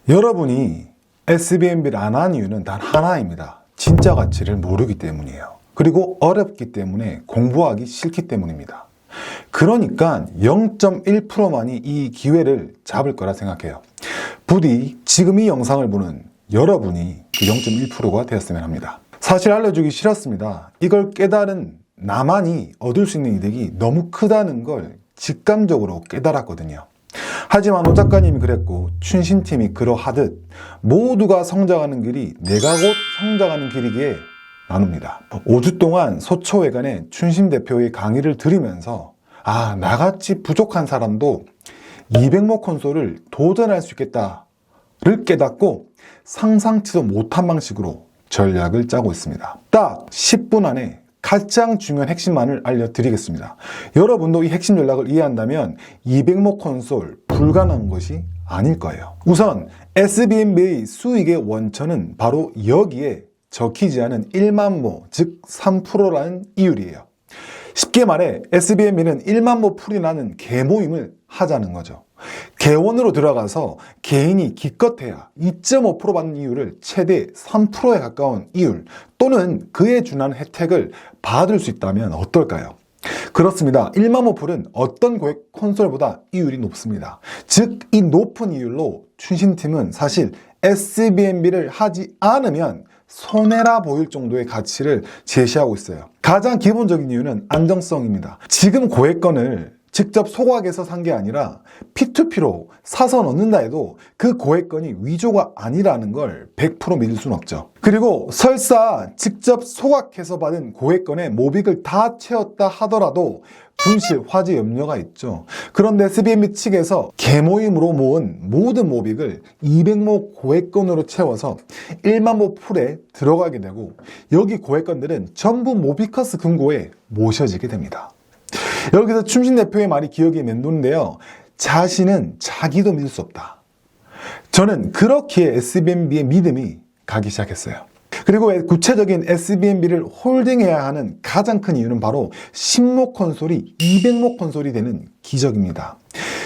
여러분이 SBMB를 안 한 이유는 단 하나입니다. 진짜 가치를 모르기 때문이에요. 그리고 어렵기 때문에 공부하기 싫기 때문입니다. 그러니까 0.1%만이 이 기회를 잡을 거라 생각해요. 부디 지금 이 영상을 보는 여러분이 그 0.1%가 되었으면 합니다. 사실 알려주기 싫었습니다. 이걸 깨달은 나만이 얻을 수 있는 이득이 너무 크다는 걸 직감적으로 깨달았거든요. 하지만 오 작가님이 그랬고 춘신팀이 그러하듯 모두가 성장하는 길이 내가 곧 성장하는 길이기에 나눕니다. 5주 동안 소초회관에 춘신 대표의 강의를 들으면서 나같이 부족한 사람도 200모 콘솔을 도전할 수 있겠다를 깨닫고 상상치도 못한 방식으로 전략을 짜고 있습니다. 딱 10분 안에 가장 중요한 핵심만을 알려드리겠습니다. 여러분도 이 핵심 전략을 이해한다면 200모 콘솔 불가능한 것이 아닐 거예요. 우선 SBMB의 수익의 원천은 바로 여기에 적히지 않은 1만 모, 즉 3%라는 이율이에요. 쉽게 말해 SBMB는 1만 모 풀이 나는 개모임을 하자는 거죠. 개원으로 들어가서 개인이 기껏해야 2.5% 받는 이율을 최대 3%에 가까운 이율 또는 그에 준하는 혜택을 받을 수 있다면 어떨까요? 그렇습니다. 1만 모 풀은 어떤 고액 콘솔보다 이율이 높습니다. 즉, 이 높은 이율로 춘신팀은 사실 SBMB를 하지 않으면 손해라 보일 정도의 가치를 제시하고 있어요. 가장 기본적인 이유는 안정성입니다. 지금 고액건을 직접 소각에서 산 게 아니라 P2P로 사서 넣는다 해도 그 고액건이 위조가 아니라는 걸 100% 믿을 수는 없죠. 그리고 설사 직접 소각해서 받은 고액건에 모빅을 다 채웠다 하더라도 분실, 화재 염려가 있죠. 그런데 SBMB 측에서 개모임으로 모은 모든 모빅을 200모 고액건으로 채워서 1만 모 풀에 들어가게 되고 여기 고액건들은 전부 모비커스 금고에 모셔지게 됩니다. 여기서 춘신 대표의 말이 기억에 맴도는데요. 자신은 자기도 믿을 수 없다. 저는 그렇기에 SBMB의 믿음이 가기 시작했어요. 그리고 구체적인 SBMB를 홀딩해야 하는 가장 큰 이유는 바로 10모 콘솔이 200모 콘솔이 되는 기적입니다.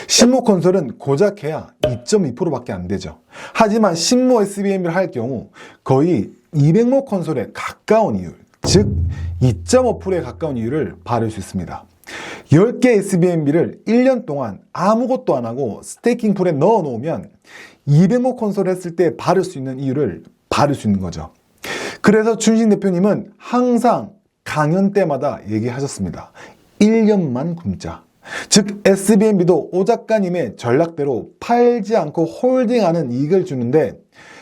10모 콘솔은 고작해야 2.2%밖에 안 되죠. 하지만 10모 SBMB를 할 경우 거의 200모 콘솔에 가까운 이율, 즉 2.5%에 가까운 이율을 받을 수 있습니다. 10개 SBMB를 1년 동안 아무것도 안 하고 스테이킹 풀에 넣어 놓으면 200모 콘솔을 했을 때 받을 수 있는 이율을 받을 수 있는 거죠. 그래서 춘신 대표님은 항상 강연 때마다 얘기하셨습니다. 1년만 굶자. 즉 SBMB도 오 작가님의 전략대로 팔지 않고 홀딩하는 이익을 주는데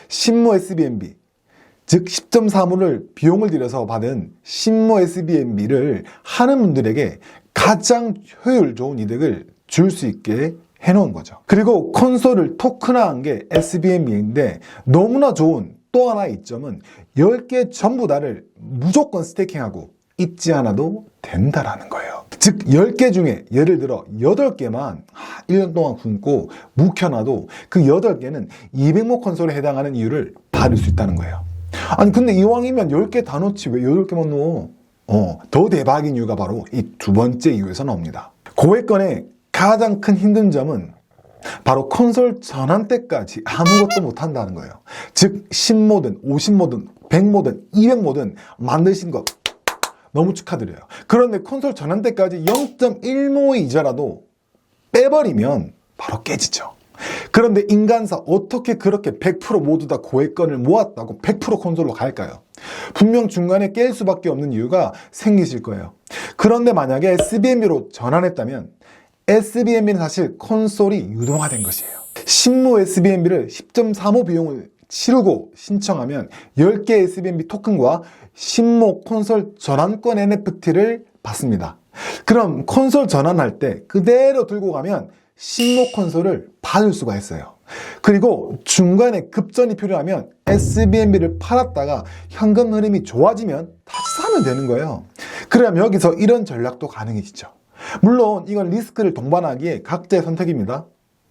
10모 SBMB 즉 10.3호를 비용을 들여서 받은 10모 SBMB를 하는 분들에게 가장 효율 좋은 이득을 줄 수 있게 해놓은 거죠. 그리고 콘솔을 토큰화한 게 SBMB인데 너무나 좋은 또 하나의 이점은 10개 전부 다를 무조건 스테이킹하고 잊지 않아도 된다라는 거예요. 즉 10개 중에 예를 들어 8개만 1년 동안 굶고 묵혀놔도 그 8개는 200모 콘솔에 해당하는 이유를 받을 수 있다는 거예요. 아니 근데 이왕이면 10개 다 넣지 왜 8개만 넣어? 더 대박인 이유가 바로 이 두 번째 이유에서 나옵니다. 고액건의 가장 큰 힘든 점은 바로 콘솔 전환 때까지 아무것도 못한다는 거예요. 즉 10모든 50모든 100모든 200모든 만드신 것 너무 축하드려요. 그런데 콘솔 전환 때까지 0.1모의 이자라도 빼버리면 바로 깨지죠. 그런데 인간사 어떻게 그렇게 100% 모두 다 고액건을 모았다고 100% 콘솔로 갈까요? 분명 중간에 깰 수밖에 없는 이유가 생기실 거예요. 그런데 만약에 SBMB로 전환했다면 SBMB는 사실 콘솔이 유동화된 것이에요. 10모 SBMB를 10.35 비용을 치르고 신청하면 10개 SBMB 토큰과 10모 콘솔 전환권 NFT를 받습니다. 그럼 콘솔 전환할 때 그대로 들고 가면 10모 콘솔을 받을 수가 있어요. 그리고 중간에 급전이 필요하면 SBMB를 팔았다가 현금 흐름이 좋아지면 다시 사면 되는 거예요. 그럼 여기서 이런 전략도 가능해지죠. 물론 이건 리스크를 동반하기에 각자의 선택입니다.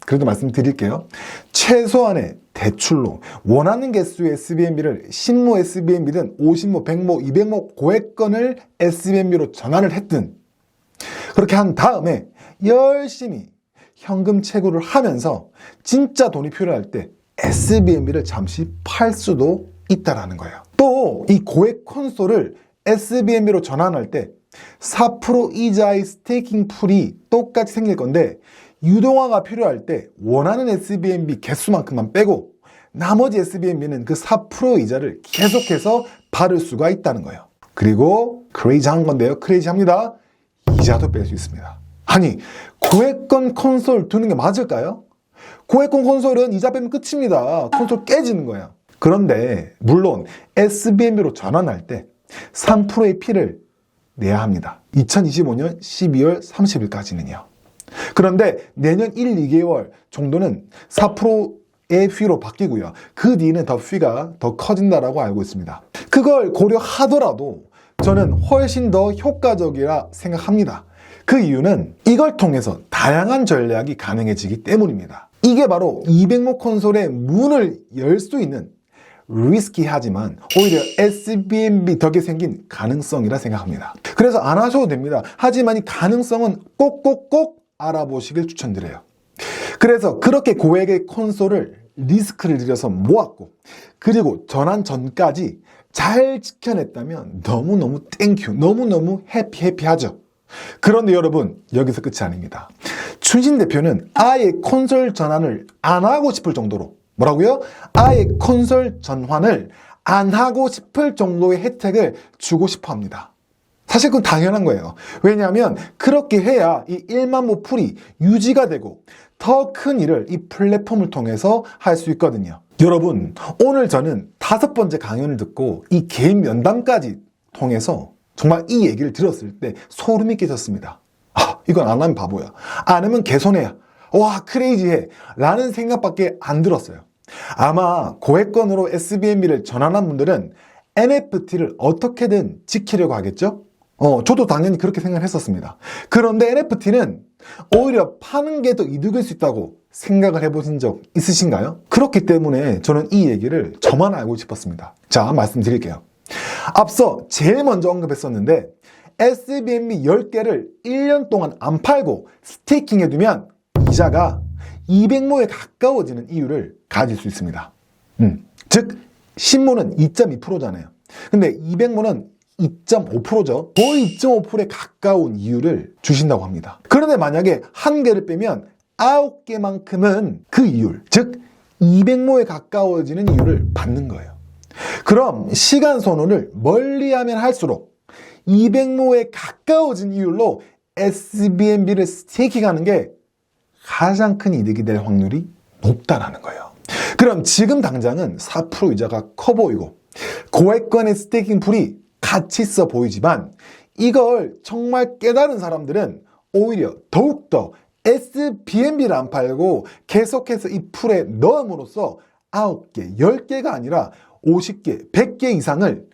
그래도 말씀드릴게요. 최소한의 대출로 원하는 개수의 SBMB를 10모 SBMB든 50모, 100모, 200모 고액건을 SBMB로 전환을 했든 그렇게 한 다음에 열심히 현금 채굴을 하면서 진짜 돈이 필요할 때 SBMB를 잠시 팔 수도 있다라는 거예요. 또 이 고액 콘솔을 SBMB로 전환할 때 4% 이자의 스테이킹 풀이 똑같이 생길 건데 유동화가 필요할 때 원하는 SBMB 개수만큼만 빼고 나머지 SBMB는 그 4% 이자를 계속해서 받을 수가 있다는 거예요. 그리고 크레이지한 건데요. 크레이지합니다. 이자도 뺄 수 있습니다. 아니, 고액권 콘솔 두는 게 맞을까요? 고액권 콘솔은 이자 빼면 끝입니다. 콘솔 깨지는 거예요. 그런데 물론 SBMB로 전환할 때 3%의 피를 내야 합니다. 2025년 12월 30일까지는요. 그런데 내년 1, 2개월 정도는 4%의 피로 바뀌고요. 그 뒤는 더 피가 더 커진다라고 알고 있습니다. 그걸 고려하더라도 저는 훨씬 더 효과적이라 생각합니다. 그 이유는 이걸 통해서 다양한 전략이 가능해지기 때문입니다. 이게 바로 200모 콘솔의 문을 열 수 있는 리스키하지만 오히려 SBMB 덕에 생긴 가능성이라 생각합니다. 그래서 안 하셔도 됩니다. 하지만 이 가능성은 꼭꼭꼭 알아보시길 추천드려요. 그래서 그렇게 고액의 콘솔을 리스크를 들여서 모았고 그리고 전환 전까지 잘 지켜냈다면 너무너무 땡큐, 너무너무 해피하죠. 그런데 여러분, 여기서 끝이 아닙니다. 춘신 대표는 아예 콘솔 전환을 안 하고 싶을 정도로 뭐라고요? 아예 콘솔 전환을 안 하고 싶을 정도의 혜택을 주고 싶어 합니다. 사실 그건 당연한 거예요. 왜냐하면 그렇게 해야 이 1만 모 풀이 유지가 되고 더 큰 일을 이 플랫폼을 통해서 할 수 있거든요. 여러분, 오늘 저는 5번째 강연을 듣고 이 개인 면담까지 통해서 정말 이 얘기를 들었을 때 소름이 끼쳤습니다. 아, 이건 안 하면 바보야. 안 하면 개손해야. 와, 크레이지해. 라는 생각밖에 안 들었어요. 아마 고액권으로 SBMB를 전환한 분들은 NFT를 어떻게든 지키려고 하겠죠? 저도 당연히 그렇게 생각을 했었습니다. 그런데 NFT는 오히려 파는 게 더 이득일 수 있다고 생각을 해보신 적 있으신가요? 그렇기 때문에 저는 이 얘기를 저만 알고 싶었습니다. 자, 말씀드릴게요. 앞서 제일 먼저 언급했었는데 SBMB 10개를 1년 동안 안 팔고 스테이킹 해두면 이자가 200모에 가까워지는 이유를 가질 수 있습니다. 즉 10모는 2.2%잖아요. 근데 200모는 2.5%죠. 거의 2.5%에 가까운 이율을 주신다고 합니다. 그런데 만약에 한 개를 빼면 9개만큼은 그 이율, 즉 200모에 가까워지는 이율을 받는 거예요. 그럼 시간 선호를 멀리하면 할수록 200모에 가까워진 이율로 SBMB를 스테이킹하는 게 가장 큰 이득이 될 확률이 높다라는 거예요. 그럼 지금 당장은 4% 이자가 커 보이고 고액권의 스테이킹 풀이 가치 있어 보이지만 이걸 정말 깨달은 사람들은 오히려 더욱더 SBMB를 안 팔고 계속해서 이 풀에 넣음으로써 9개, 10개가 아니라 50개, 100개 이상을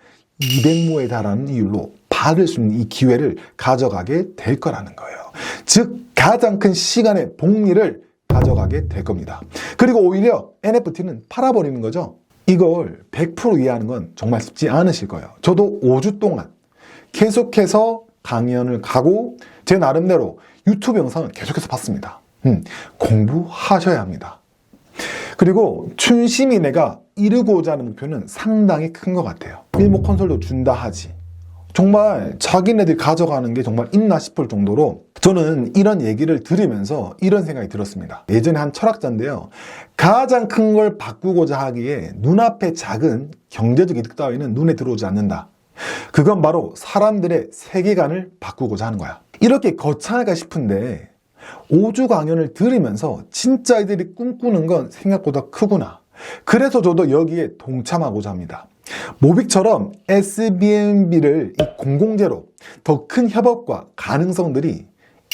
200모에 달하는 이율로 받을 수 있는 이 기회를 가져가게 될 거라는 거예요. 즉 가장 큰 시간의 복리를 가져가게 될 겁니다. 그리고 오히려 NFT는 팔아버리는 거죠. 이걸 100% 이해하는 건 정말 쉽지 않으실 거예요. 저도 5주 동안 계속해서 강연을 가고 제 나름대로 유튜브 영상을 계속해서 봤습니다. 공부하셔야 합니다. 그리고 춘심이네가 이루고자 하는 목표는 상당히 큰 것 같아요. 일모 콘솔도 준다 하지. 정말 자기네들이 가져가는 게 정말 있나 싶을 정도로 저는 이런 얘기를 들으면서 이런 생각이 들었습니다. 예전에 한 철학자인데요. 가장 큰 걸 바꾸고자 하기에 눈앞에 작은 경제적 이득 따위는 눈에 들어오지 않는다. 그건 바로 사람들의 세계관을 바꾸고자 하는 거야. 이렇게 거창할까 싶은데 5주 강연을 들으면서 진짜 이들이 꿈꾸는 건 생각보다 크구나. 그래서 저도 여기에 동참하고자 합니다. 모빅처럼 SBMB를 이 공공재로 더 큰 협업과 가능성들이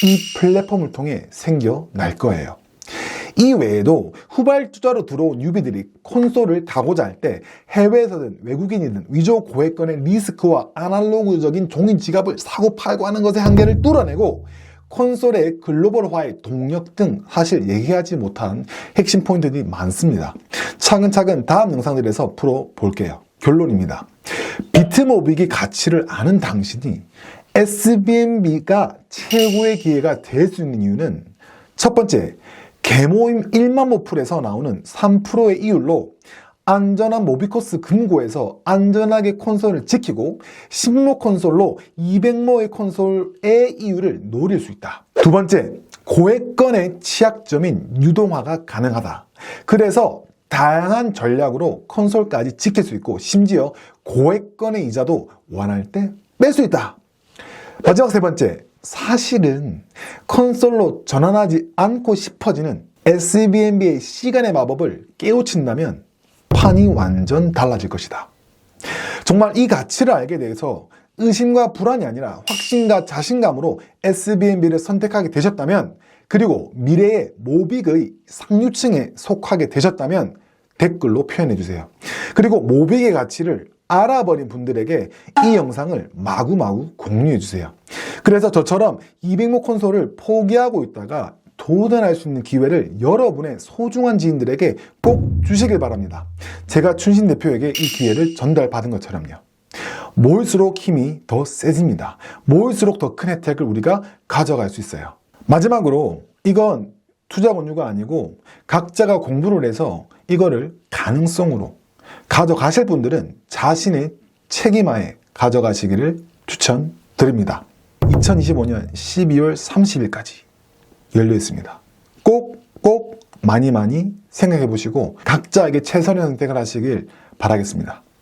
이 플랫폼을 통해 생겨날 거예요. 이 외에도 후발주자로 들어온 뉴비들이 콘솔을 가고자 할 때 해외에서든 외국인이든 위조 고액권의 리스크와 아날로그적인 종이 지갑을 사고 팔고 하는 것의 한계를 뚫어내고 콘솔의 글로벌화의 동력 등 사실 얘기하지 못한 핵심 포인트들이 많습니다. 차근차근 다음 영상들에서 풀어볼게요. 결론입니다. 비트모빅이 가치를 아는 당신이 SBMB가 최고의 기회가 될 수 있는 이유는 첫 번째, 개모임 1만 풀에서 나오는 3%의 이율로 안전한 모비코스 금고에서 안전하게 콘솔을 지키고 10모 콘솔로 200모의 콘솔의 이율을 노릴 수 있다. 두 번째, 고액권의 취약점인 유동화가 가능하다. 그래서 다양한 전략으로 콘솔까지 지킬 수 있고 심지어 고액권의 이자도 원할 때 뺄 수 있다. 마지막 세 번째, 사실은 콘솔로 전환하지 않고 싶어지는 SBNB의 시간의 마법을 깨우친다면 판이 완전 달라질 것이다. 정말 이 가치를 알게 돼서 의심과 불안이 아니라 확신과 자신감으로 SBNB를 선택하게 되셨다면, 그리고 미래의 모빅의 상류층에 속하게 되셨다면 댓글로 표현해 주세요. 그리고 모빅의 가치를 알아버린 분들에게 이 영상을 마구마구 공유해 주세요. 그래서 저처럼 200모 콘솔을 포기하고 있다가 도전할 수 있는 기회를 여러분의 소중한 지인들에게 꼭 주시길 바랍니다. 제가 춘신 대표에게 이 기회를 전달받은 것처럼요. 모일수록 힘이 더 세집니다. 모일수록 더 큰 혜택을 우리가 가져갈 수 있어요. 마지막으로, 이건 투자 권유가 아니고 각자가 공부를 해서 이거를 가능성으로 가져가실 분들은 자신의 책임하에 가져가시기를 추천드립니다. 2025년 12월 30일까지 열려 있습니다. 꼭 많이 생각해 보시고 각자에게 최선의 선택을 하시길 바라겠습니다.